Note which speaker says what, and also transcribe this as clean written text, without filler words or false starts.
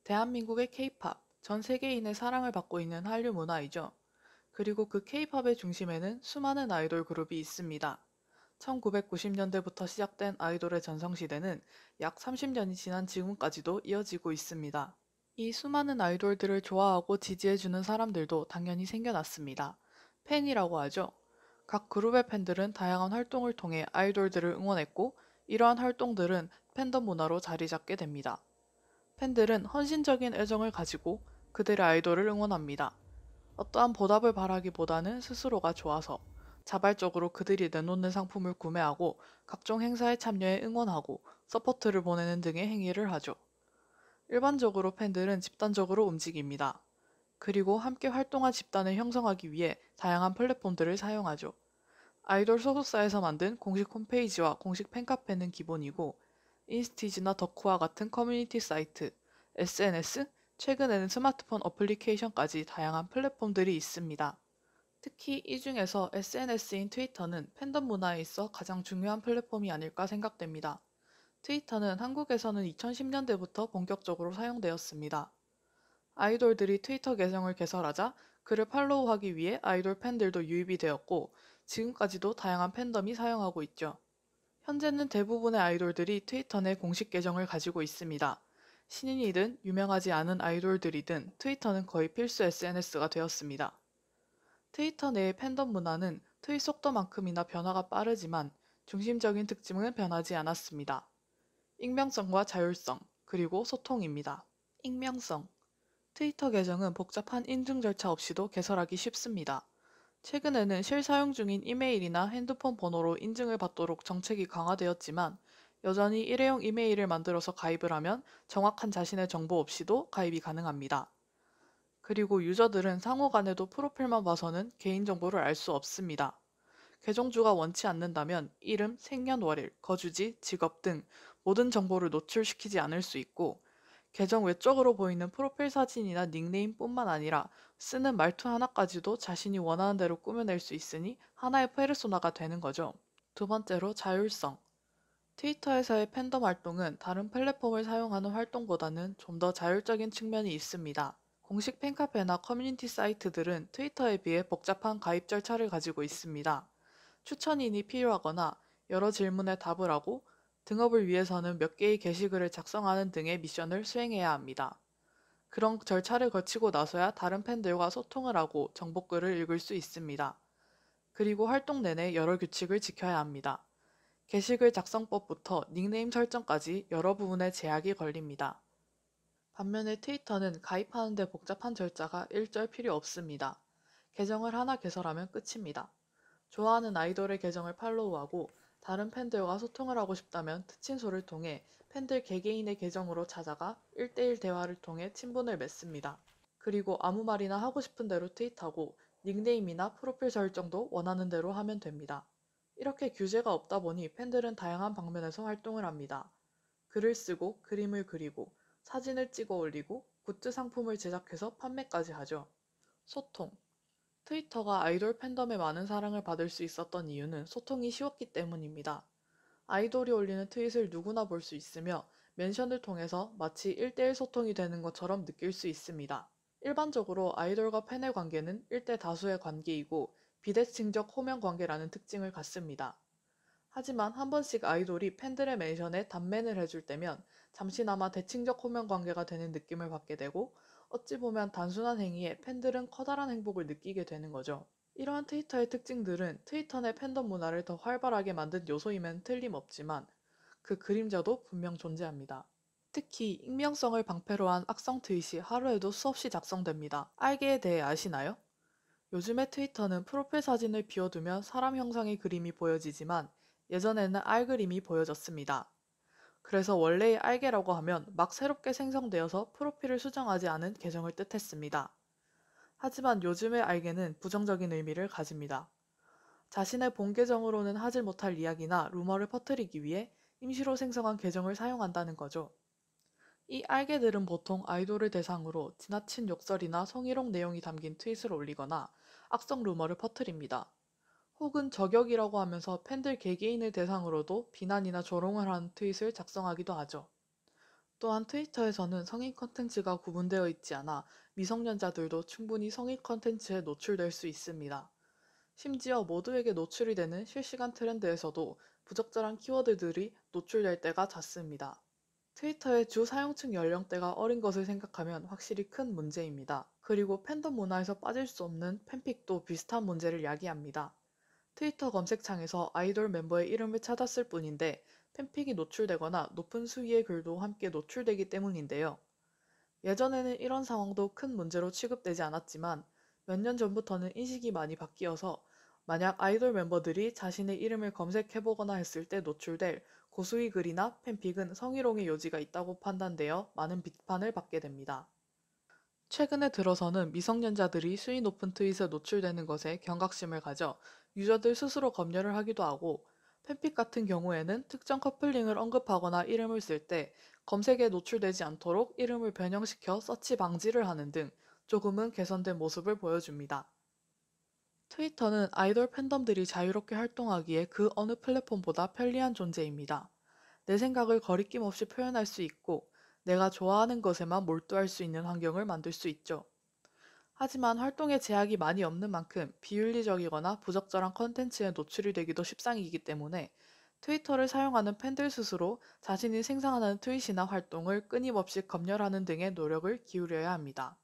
Speaker 1: 대한민국의 K-팝, 전 세계인의 사랑을 받고 있는 한류 문화이죠. 그리고 그 K-팝의 중심에는 수많은 아이돌 그룹이 있습니다. 1990년대부터 시작된 아이돌의 전성시대는 약 30년이 지난 지금까지도 이어지고 있습니다. 이 수많은 아이돌들을 좋아하고 지지해주는 사람들도 당연히 생겨났습니다. 팬이라고 하죠. 각 그룹의 팬들은 다양한 활동을 통해 아이돌들을 응원했고, 이러한 활동들은 팬덤 문화로 자리 잡게 됩니다. 팬들은 헌신적인 애정을 가지고 그들의 아이돌을 응원합니다. 어떠한 보답을 바라기보다는 스스로가 좋아서 자발적으로 그들이 내놓는 상품을 구매하고 각종 행사에 참여해 응원하고 서포트를 보내는 등의 행위를 하죠. 일반적으로 팬들은 집단적으로 움직입니다. 그리고 함께 활동한 집단을 형성하기 위해 다양한 플랫폼들을 사용하죠. 아이돌 소속사에서 만든 공식 홈페이지와 공식 팬카페는 기본이고, 인스티지나 덕후와 같은 커뮤니티 사이트, SNS, 최근에는 스마트폰 어플리케이션까지 다양한 플랫폼들이 있습니다. 특히 이 중에서 SNS인 트위터는 팬덤 문화에 있어 가장 중요한 플랫폼이 아닐까 생각됩니다. 트위터는 한국에서는 2010년대부터 본격적으로 사용되었습니다. 아이돌들이 트위터 계정을 개설하자 그를 팔로우하기 위해 아이돌 팬들도 유입이 되었고, 지금까지도 다양한 팬덤이 사용하고 있죠. 현재는 대부분의 아이돌들이 트위터 내 공식 계정을 가지고 있습니다. 신인이든 유명하지 않은 아이돌들이든 트위터는 거의 필수 SNS가 되었습니다. 트위터 내의 팬덤 문화는 트윗 속도만큼이나 변화가 빠르지만 중심적인 특징은 변하지 않았습니다. 익명성과 자율성, 그리고 소통입니다. 익명성. 트위터 계정은 복잡한 인증 절차 없이도 개설하기 쉽습니다. 최근에는 실사용 중인 이메일이나 핸드폰 번호로 인증을 받도록 정책이 강화되었지만, 여전히 일회용 이메일을 만들어서 가입을 하면 정확한 자신의 정보 없이도 가입이 가능합니다. 그리고 유저들은 상호 간에도 프로필만 봐서는 개인정보를 알 수 없습니다. 계정주가 원치 않는다면 이름, 생년월일, 거주지, 직업 등 모든 정보를 노출시키지 않을 수 있고, 계정 외적으로 보이는 프로필 사진이나 닉네임뿐만 아니라 쓰는 말투 하나까지도 자신이 원하는 대로 꾸며낼 수 있으니 하나의 페르소나가 되는 거죠. 두 번째로 자율성. 트위터에서의 팬덤 활동은 다른 플랫폼을 사용하는 활동보다는 좀 더 자율적인 측면이 있습니다. 공식 팬카페나 커뮤니티 사이트들은 트위터에 비해 복잡한 가입 절차를 가지고 있습니다. 추천인이 필요하거나 여러 질문에 답을 하고 등업을 위해서는 몇 개의 게시글을 작성하는 등의 미션을 수행해야 합니다. 그런 절차를 거치고 나서야 다른 팬들과 소통을 하고 정보글을 읽을 수 있습니다. 그리고 활동 내내 여러 규칙을 지켜야 합니다. 게시글 작성법부터 닉네임 설정까지 여러 부분에 제약이 걸립니다. 반면에 트위터는 가입하는 데 복잡한 절차가 일절 필요 없습니다. 계정을 하나 개설하면 끝입니다. 좋아하는 아이돌의 계정을 팔로우하고 다른 팬들과 소통을 하고 싶다면 특친소를 통해 팬들 개개인의 계정으로 찾아가 1대1 대화를 통해 친분을 맺습니다. 그리고 아무 말이나 하고 싶은 대로 트윗하고 닉네임이나 프로필 설정도 원하는 대로 하면 됩니다. 이렇게 규제가 없다 보니 팬들은 다양한 방면에서 활동을 합니다. 글을 쓰고 그림을 그리고 사진을 찍어 올리고 굿즈 상품을 제작해서 판매까지 하죠. 소통. 트위터가 아이돌 팬덤의 많은 사랑을 받을 수 있었던 이유는 소통이 쉬웠기 때문입니다. 아이돌이 올리는 트윗을 누구나 볼 수 있으며 멘션을 통해서 마치 1대1 소통이 되는 것처럼 느낄 수 있습니다. 일반적으로 아이돌과 팬의 관계는 1대 다수의 관계이고 비대칭적 호명 관계라는 특징을 갖습니다. 하지만 한 번씩 아이돌이 팬들의 멘션에 답멘을 해줄 때면 잠시나마 대칭적 호명 관계가 되는 느낌을 받게 되고, 어찌 보면 단순한 행위에 팬들은 커다란 행복을 느끼게 되는 거죠. 이러한 트위터의 특징들은 트위터 내 팬덤 문화를 더 활발하게 만든 요소임엔 틀림없지만 그 그림자도 분명 존재합니다. 특히 익명성을 방패로 한 악성 트윗이 하루에도 수없이 작성됩니다. 알게에 대해 아시나요? 요즘의 트위터는 프로필 사진을 비워두면 사람 형상의 그림이 보여지지만 예전에는 알 그림이 보여졌습니다. 그래서 원래의 알게라고 하면 막 새롭게 생성되어서 프로필을 수정하지 않은 계정을 뜻했습니다. 하지만 요즘의 알게는 부정적인 의미를 가집니다. 자신의 본 계정으로는 하질 못할 이야기나 루머를 퍼뜨리기 위해 임시로 생성한 계정을 사용한다는 거죠. 이 알게들은 보통 아이돌을 대상으로 지나친 욕설이나 성희롱 내용이 담긴 트윗을 올리거나 악성 루머를 퍼뜨립니다. 혹은 저격이라고 하면서 팬들 개개인을 대상으로도 비난이나 조롱을 하는 트윗을 작성하기도 하죠. 또한 트위터에서는 성인 컨텐츠가 구분되어 있지 않아 미성년자들도 충분히 성인 컨텐츠에 노출될 수 있습니다. 심지어 모두에게 노출이 되는 실시간 트렌드에서도 부적절한 키워드들이 노출될 때가 잦습니다. 트위터의 주 사용층 연령대가 어린 것을 생각하면 확실히 큰 문제입니다. 그리고 팬덤 문화에서 빠질 수 없는 팬픽도 비슷한 문제를 야기합니다. 트위터 검색창에서 아이돌 멤버의 이름을 찾았을 뿐인데 팬픽이 노출되거나 높은 수위의 글도 함께 노출되기 때문인데요. 예전에는 이런 상황도 큰 문제로 취급되지 않았지만 몇 년 전부터는 인식이 많이 바뀌어서 만약 아이돌 멤버들이 자신의 이름을 검색해보거나 했을 때 노출될 고수위 글이나 팬픽은 성희롱의 요지가 있다고 판단되어 많은 비판을 받게 됩니다. 최근에 들어서는 미성년자들이 수위 높은 트윗에 노출되는 것에 경각심을 가져 유저들 스스로 검열을 하기도 하고 팬픽 같은 경우에는 특정 커플링을 언급하거나 이름을 쓸 때 검색에 노출되지 않도록 이름을 변형시켜 서치 방지를 하는 등 조금은 개선된 모습을 보여줍니다. 트위터는 아이돌 팬덤들이 자유롭게 활동하기에 그 어느 플랫폼보다 편리한 존재입니다. 내 생각을 거리낌 없이 표현할 수 있고 내가 좋아하는 것에만 몰두할 수 있는 환경을 만들 수 있죠. 하지만 활동에 제약이 많이 없는 만큼 비윤리적이거나 부적절한 컨텐츠에 노출이 되기도 십상이기 때문에 트위터를 사용하는 팬들 스스로 자신이 생산하는 트윗이나 활동을 끊임없이 검열하는 등의 노력을 기울여야 합니다.